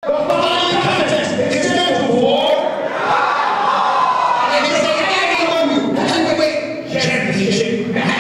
The following contest is scheduled for the heavyweight championship match.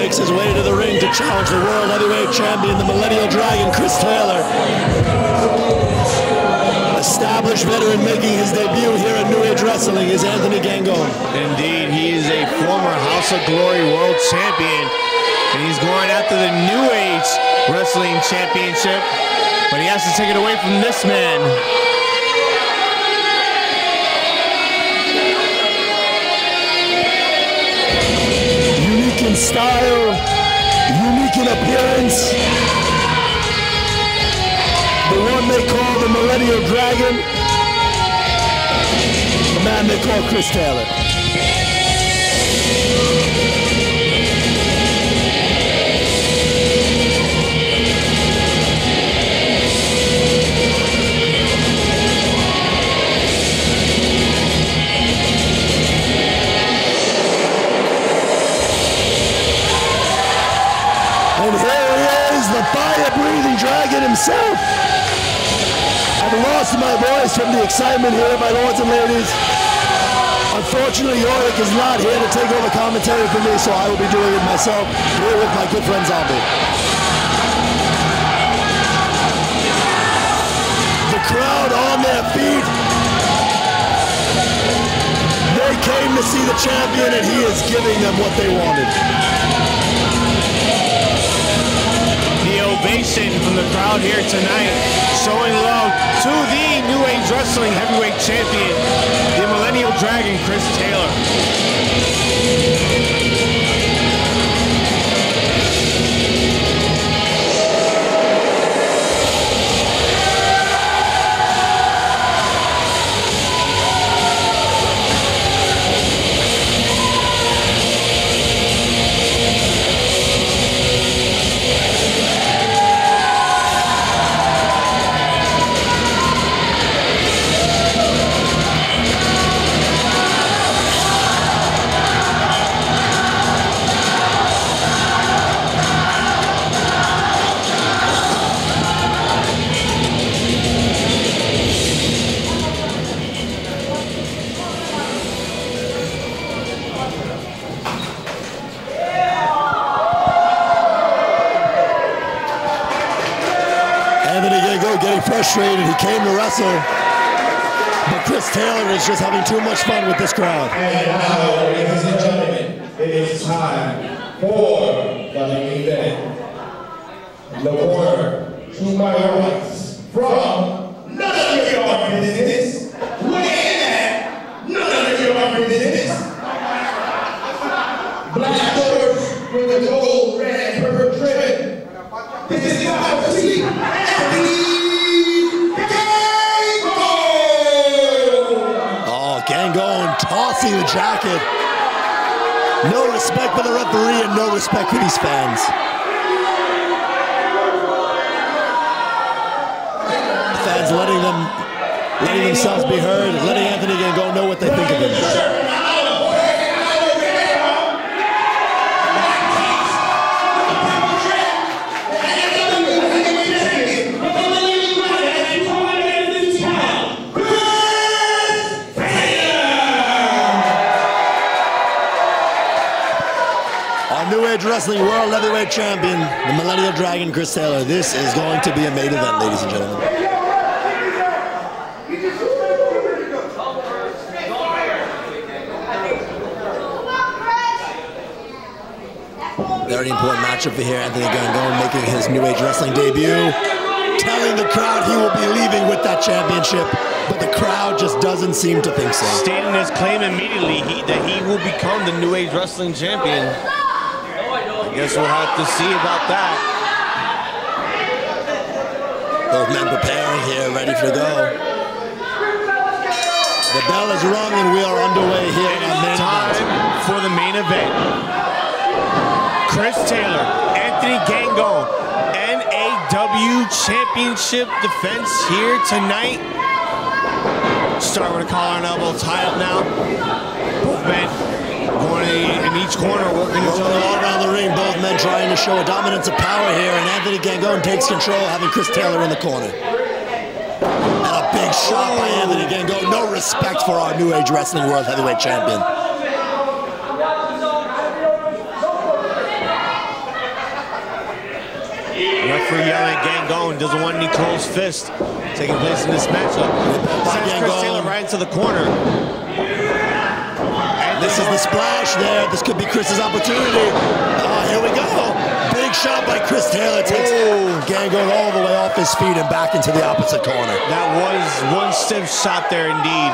His way to the ring to challenge the World Heavyweight Champion, the Millennial Dragon, Chris Taylor. Established veteran making his debut here at New Age Wrestling is Anthony Gangone. Indeed, he is a former House of Glory World Champion, and he's going after the New Age Wrestling Championship, but he has to take it away from this man. In style, unique in appearance, the one they call the Millennial Dragon, the man they call Chris Taylor. And here he is, the fire-breathing dragon himself. I've lost my voice from the excitement here, my lords and ladies. Unfortunately, Yorick is not here to take over commentary for me, so I will be doing it myself here with my good friend Zombie. The crowd on their feet. They came to see the champion, and he is giving them what they wanted. Ovation from the crowd here tonight, showing love to the New Age Wrestling Heavyweight Champion, the Millennial Dragon, Chris Taylor. Getting frustrated, he came to wrestle, but Chris Taylor is just having too much fun with this crowd. And now, ladies and gentlemen, it is time for the main event. The corner to my right, from none of your business, weighing at none of your business. Black shorts with the gold, red, and purple trim. This is how I see Anthony. Gangone tossing the jacket. No respect for the referee and no respect for these fans. The fans letting themselves be heard, letting Anthony Gangone know what they think of him. New Age Wrestling World Heavyweight Champion, the Millennial Dragon, Chris Taylor. This is going to be a main event, ladies and gentlemen. Very important matchup for here. Anthony Gangone making his New Age Wrestling debut. Telling the crowd he will be leaving with that championship, but the crowd just doesn't seem to think so. Stating his claim immediately that he will become the New Age Wrestling champion. I guess we'll have to see about that. Both men preparing here, ready to go. The bell is rung and we are underway here in our main event. For the main event. Chris Taylor, Anthony Gangone, NAW Championship defense here tonight. Start with a collar and elbow tie up now. Both men going in each corner, working each other all around the ring. Both men trying to show a dominance of power here, and Anthony Gangone takes control, having Chris Taylor in the corner. And a big shot by Anthony Gangone. No respect for our New Age Wrestling World Heavyweight Champion. Referee yelling at Gangone, doesn't want any closed fist taking place in this matchup. Sends Chris Taylor right into the corner. And this is the splash there. This could be Chris's opportunity. Oh, here we go. Big shot by Chris Taylor. Takes Gangone all the way off his feet and back into the opposite corner. That was one stiff shot there indeed.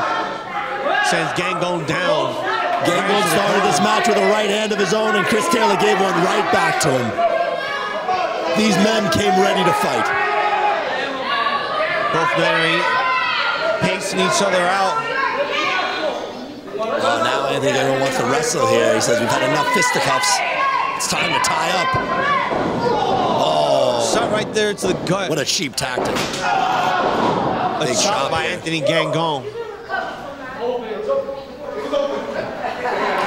Sends Gangone down. Gangone started this match with a right hand of his own, and Chris Taylor gave one right back to him. These men came ready to fight. Both men are pacing each other out. Well, now Anthony Gangone wants to wrestle here. He says, we've had enough fisticuffs. It's time to tie up. Oh. Shot right there to the gut. What a cheap tactic. A shot by Anthony Gangone.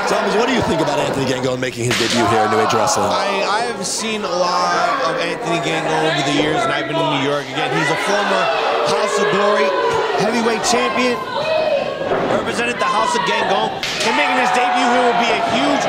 Thomas, what do you think about Anthony Gangone making his debut here in New Age Wrestling? I have seen a lot of Anthony Gangone over the years, and I've been in New York. Again, he's a former House of Glory heavyweight champion. Represented the House of Gangone. And making his debut here will be a huge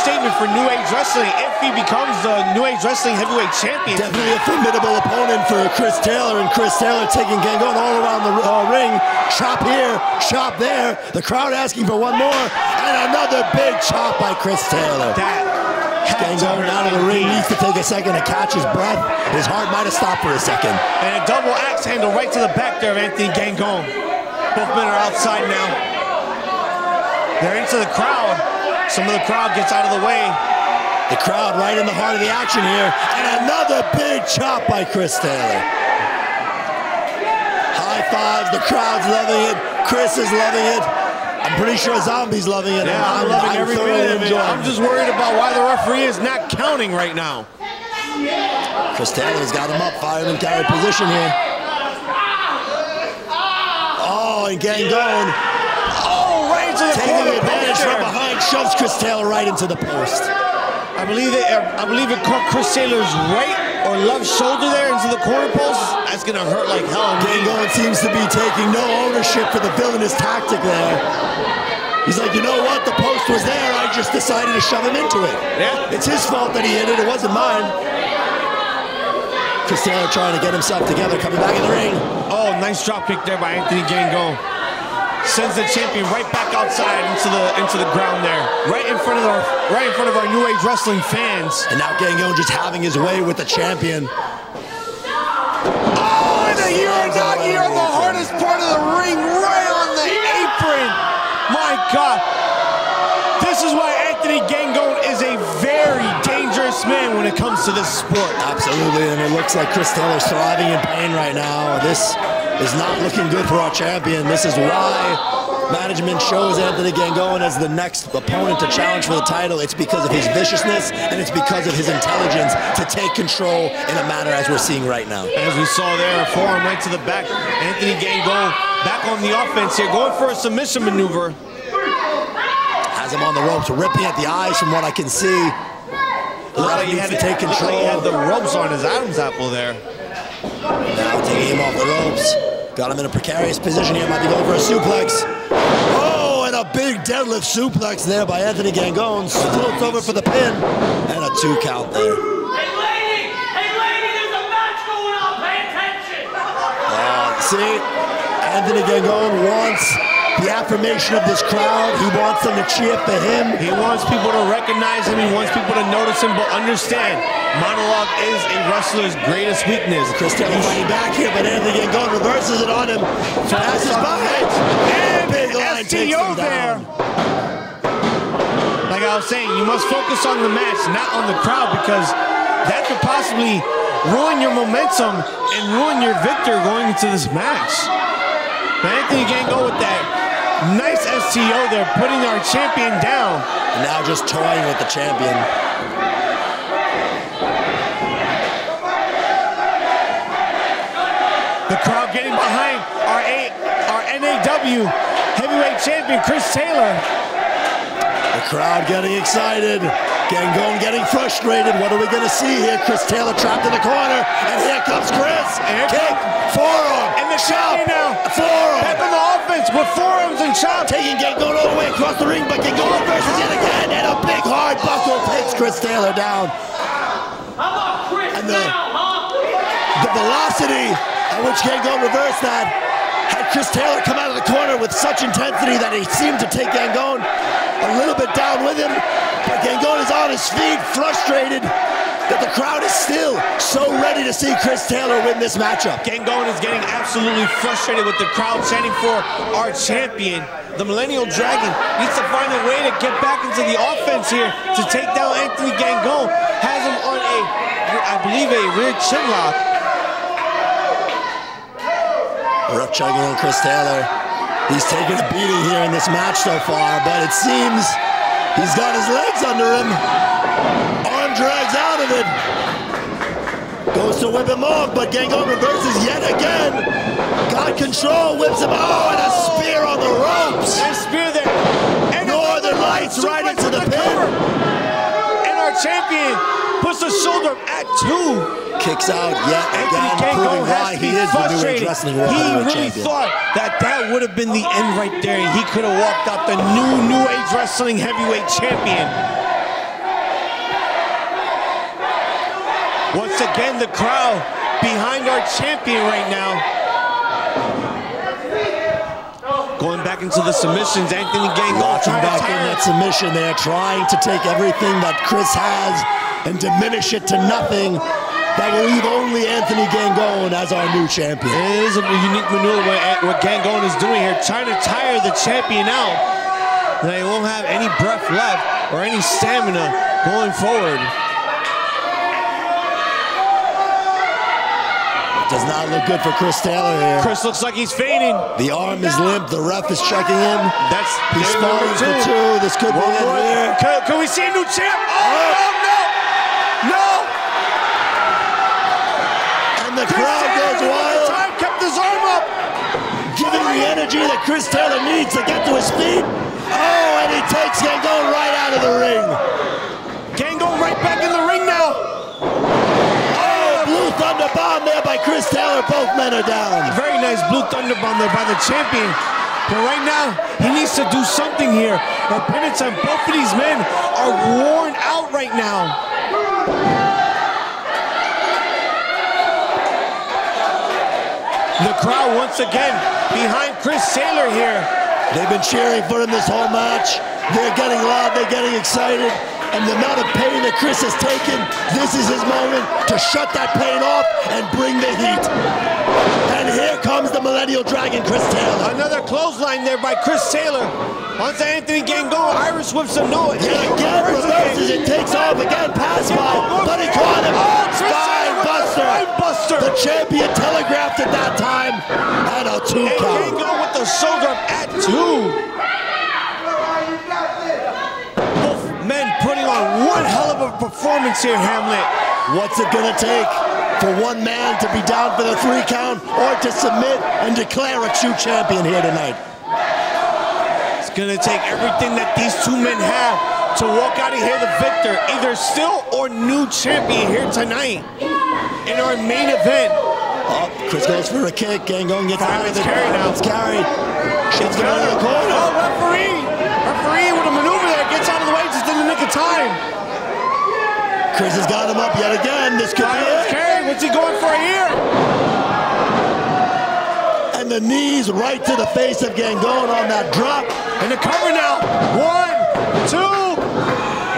statement for New Age Wrestling if he becomes the New Age Wrestling heavyweight champion. Definitely a formidable opponent for Chris Taylor, and Chris Taylor taking Gangone all around the ring. Chop here, chop there. The crowd asking for one more, and another big chop by Chris Taylor. Gangone out of the ring, needs to take a second to catch his breath. His heart might have stopped for a second. And a double axe handle right to the back there of Anthony Gangone. Both men are outside now. They're into the crowd. Some of the crowd gets out of the way. The crowd right in the heart of the action here. And another big chop by Chris Taylor. High fives, the crowd's loving it. Chris is loving it. I'm pretty sure Zombie's loving it. Yeah, I'm loving every minute of it. I'm just worried about why the referee is not counting right now. Chris Taylor's got him up, fired and carried position here. Oh, and Gangone. Oh, right into the taking advantage from behind, shoves Chris Taylor right into the post. I believe it caught Chris Taylor's right or left shoulder there into the corner post. That's gonna hurt like hell. Gangone seems to be taking no ownership for the villainous tactic there. He's like, you know what? The post was there. I just decided to shove him into it. Yeah. It's his fault that he hit it. It wasn't mine. Chris Taylor trying to get himself together, coming back in the ring. Oh, nice drop kick there by Anthony Gangone. Sends the champion right back outside into the ground there, right in front of our New Age Wrestling fans. And now Gangone just having his way with the champion. Oh, and a Uranagi on the hardest part of the ring, right on the apron. My God, this is why Anthony Gangone is a very dangerous man when it comes to this sport. Absolutely, and it looks like Chris Taylor's thriving in pain right now. This is not looking good for our champion. This is why management chose Anthony Gangone as the next opponent to challenge for the title. It's because of his viciousness, and it's because of his intelligence to take control in a manner as we're seeing right now. As we saw there, a forearm right to the back. Anthony Gangone back on the offense here, going for a submission maneuver. Has him on the ropes, ripping at the eyes from what I can see. He had to take control. He had the ropes on his Adam's apple there. Now taking him off the ropes. Got him in a precarious position here. Might be going for a suplex. Oh, and a big deadlift suplex there by Anthony Gangone. Floats over for the pin. And a 2 count there. Hey, lady, there's a match going on. Pay attention. See, Anthony Gangone wants the affirmation of this crowd. He wants them to cheer for him. He wants people to recognize him. He wants people to notice him. But understand, monologue is a wrestler's greatest weakness. Chris Taylor fighting back here, but Anthony Gangone reverses it on him. Passes by. And big line takes him there. down. Like I was saying, you must focus on the match, not on the crowd, because that could possibly ruin your momentum and ruin your victor going into this match. But Anthony Gangone with that nice STO there, putting our champion down. And now just toying with the champion. The crowd getting behind our NAW heavyweight champion, Chris Taylor. The crowd getting excited. Gangone getting frustrated. What are we going to see here? Chris Taylor trapped in the corner. And here comes Chris. Kick, forearm, and the chop, now. forearm. Back on the offense with forearms and chops. Taking Gangone all the way across the ring, but Gangone versus yet again. And a big hard buckle takes Chris Taylor down. How about Chris And now, huh? the velocity at which Gangone reversed that had Chris Taylor come out of the corner with such intensity that he seemed to take Gangone a little bit down with him. But Gangone is on his feet, frustrated that the crowd is still so ready to see Chris Taylor win this matchup. Gangone is getting absolutely frustrated with the crowd chanting for our champion. The Millennial Dragon needs to find a way to get back into the offense here to take down Anthony Gangone. Has him on a, I believe, a rear chin lock. Rough chugging on Chris Taylor. He's taken a beating here in this match so far, but it seems he's got his legs under him. Arm drags out of it. Goes to whip him off, but Gangone reverses yet again. Got control, whips him. Oh, and a spear on the ropes. And spear there. And Northern Lights right into the pin. And our champion puts the shoulder at 2. Kicks out yet again, proving why he is the new age wrestling world heavyweight champion. He really thought that would have been the end right there. He could have walked out the new age wrestling heavyweight champion. Once again, the crowd behind our champion right now. Going back into the submissions, Anthony Gangone locking back in that submission there, trying to take everything that Chris has and diminish it to nothing. That will leave only Anthony Gangone as our new champion. It is a unique maneuver what Gangone is doing here, trying to tire the champion out. And he won't have any breath left or any stamina going forward. Does not look good for Chris Taylor here. Chris looks like he's fainting. The arm is limp. The ref is checking him. He's falling for 2. This could be it here. Can we see a new champ? Oh, no! No! And the crowd goes wild. Time kept his arm up. Giving the energy that Chris Taylor needs to get to his feet. Oh, and he takes Gangone right out of the ring. Gangone right back in the ring now. Oh, Blue Thunder bomb there by Chris Taylor. Both men are down. Very nice Blue Thunder bomb there by the champion. But right now, he needs to do something here. Or pivot time. Both of these men are worn out right now. The crowd once again behind Chris Taylor here. They've been cheering for him this whole match. They're getting loud, they're getting excited. And the amount of pain that Chris has taken, this is his moment to shut that pain off and bring the heat. And here comes the Millennial Dragon, Chris Taylor. Another clothesline there by Chris Taylor. Once Anthony Gangone, Irish whips him, no. And again, reverses it, takes off again, pass by, but he caught him. Spine buster. The champion telegraphed at that time, and a 2 count. And Gangone with the shoulder at 2. Men putting on one hell of a performance here, Hamlet. What's it gonna take for one man to be down for the 3 count or to submit and declare a true champion here tonight? It's gonna take everything that these 2 men have to walk out of here the victor, either still or new champion here tonight in our main event. Oh, Chris goes for a kick. Gangone gets out of it. Carry now. It's carry. Shifts him out of the corner. Oh, referee with a maneuver there. Gets out of the way just in the nick of time. Chris has got him up yet again. This could be it. Carry. What's he going for here? And the knees right to the face of Gangon on that drop. And the cover now. 1, 2.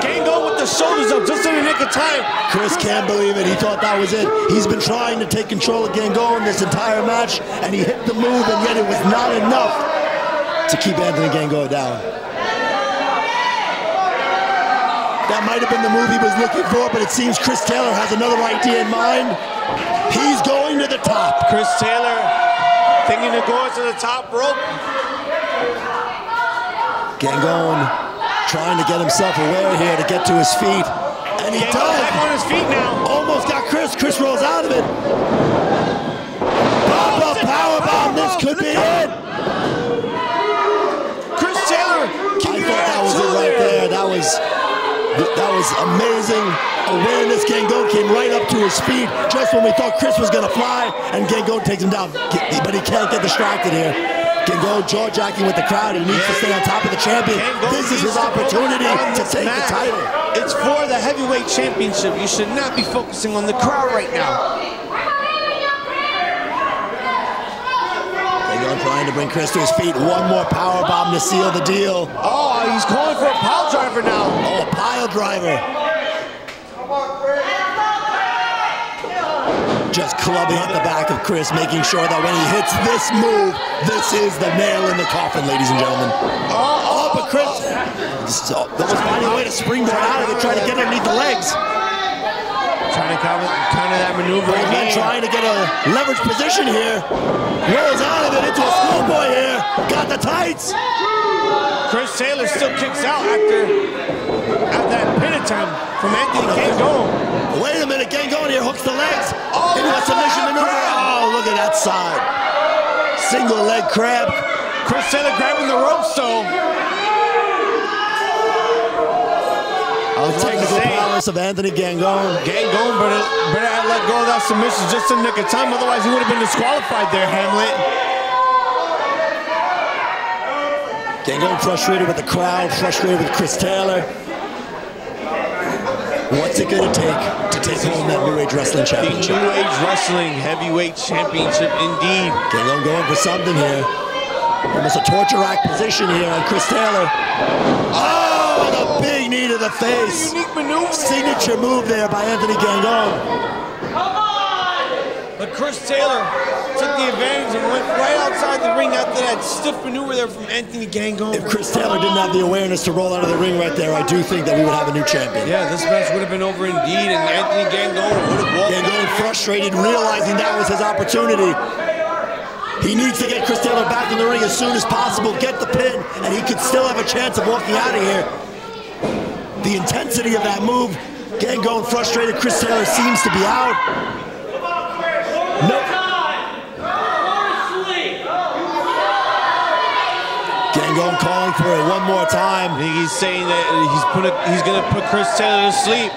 Gangon with the shoulders up just in the nick of time. Chris can't believe it. He thought that was it. He's been trying to take control of Gangon this entire match, and he hit the move, and yet it was not enough to keep Anthony Gangon down. That might have been the move he was looking for, but it seems Chris Taylor has another idea in mind. He's going to the top. Chris Taylor thinking of going to the top rope. Gangon trying to get himself aware here to get to his feet. And he does. Back on his feet now. Almost got Chris. Chris rolls out of it. Pop-up powerbomb. This could be it. Chris Taylor. I thought that was it right there. That was amazing awareness. Gangon came right up to his feet just when we thought Chris was going to fly, and Gangon takes him down. But he can't get distracted here. Gangon jaw-jacking with the crowd. He needs to stay on top of the champion. This is his opportunity to take the title. It's for the heavyweight championship. You should not be focusing on the crowd right now. Gangon trying to bring Chris to his feet. One more powerbomb to seal the deal. Oh, he's calling for a pile driver now. Oh, a pile driver. Just clubbing at the back of Chris, making sure that when he hits this move, this is the nail in the coffin, ladies and gentlemen. Oh, but Chris was finding a way to springboard out of it, trying to get underneath the legs. Trying to counter that maneuver again. Trying to get a leverage position here. Rolls out of it into a schoolboy here. Got the tights. Chris Taylor still kicks out after that pin attempt from Anthony Gangon. Wait a minute, Gangon here hooks the legs into a submission maneuver. Oh, look at that side. Single leg crab. Chris Taylor grabbing the ropes though. The technical prowess of Anthony Gangon. Gangon better had let go of that submission just in the nick of time, otherwise he would have been disqualified there, Hamlet. Gangon frustrated with the crowd, frustrated with Chris Taylor. What's it gonna take home that New Age Wrestling Championship? The New Age Wrestling Heavyweight Championship, indeed. Gangon going for something here. Almost a torture rack position here on Chris Taylor. Oh, the big knee to the face. Unique maneuver. Signature move there by Anthony Gangon. Come on! But Chris Taylor took the advantage and went right outside the ring after that stiff maneuver there from Anthony Gangon. If Chris Taylor didn't have the awareness to roll out of the ring right there, I do think that we would have a new champion. Yeah, this match would have been over indeed, and Anthony Gangon would have walked. Gangon frustrated, realizing that was his opportunity. He needs to get Chris Taylor back in the ring as soon as possible, get the pin, and he could still have a chance of walking out of here. The intensity of that move, Gangon frustrated. Chris Taylor seems to be out. No. Gangon calling for it one more time. He's saying that he's going to put Chris Taylor to sleep.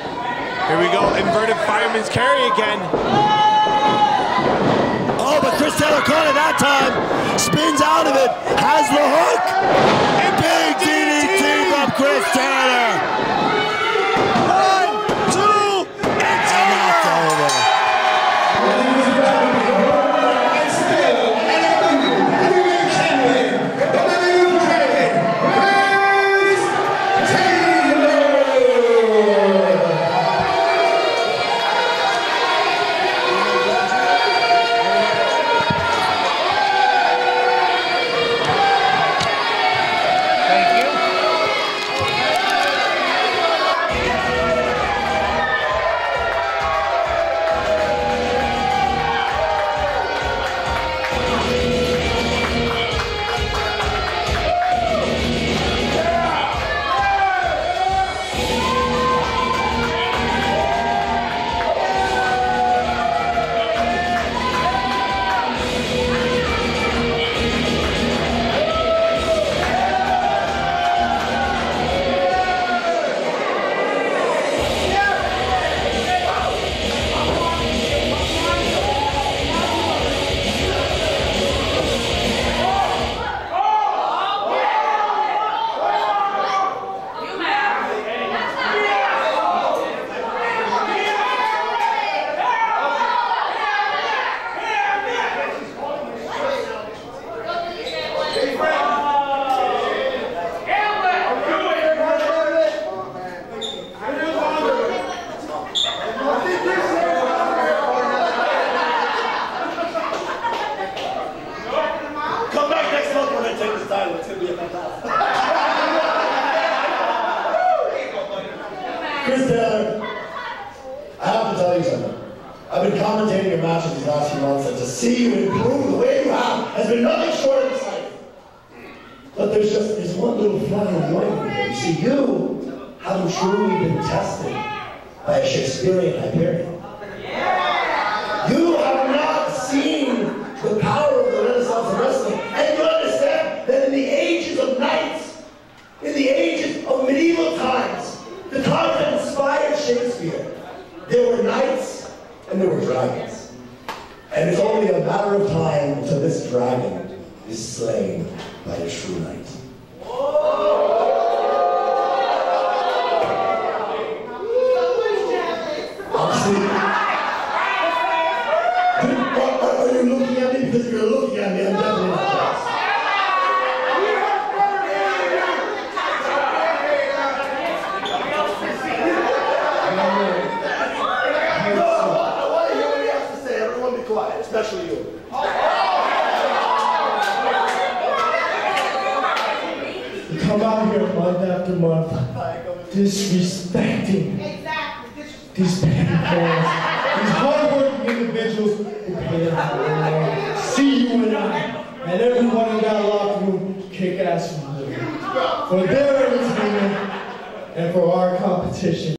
Here we go, inverted fireman's carry again. Oh, but Chris Taylor caught it that time. Spins out of it, has the hook. And big DDT from Chris Taylor. 1, 2, and that's over. It's going to be a fantastic. Chris Taylor, I have to tell you something. I've been commentating your matches these last few months, and to see you improve the way you have has been nothing short of exciting. But there's one little fly in the ointment here. You see, you haven't truly been tested by a Shakespearean Hyperion. You have not seen the power of the Renaissance of wrestling, and you understand that in the ages of knights, in the ages of medieval times, the time that inspired Shakespeare, there were knights and there were dragons. And it's only a matter of time until this dragon is slain by a true knight. Are you looking at me? Because if you're looking at me, I'm definitely not jealous. I want to hear what he has to say. Everyone be quiet, especially you. You come out here month after month, disrespecting these people, these hardworking individuals who pay their money. See you and I, and everyone in that locker room kick ass for their entertainment and for our competition.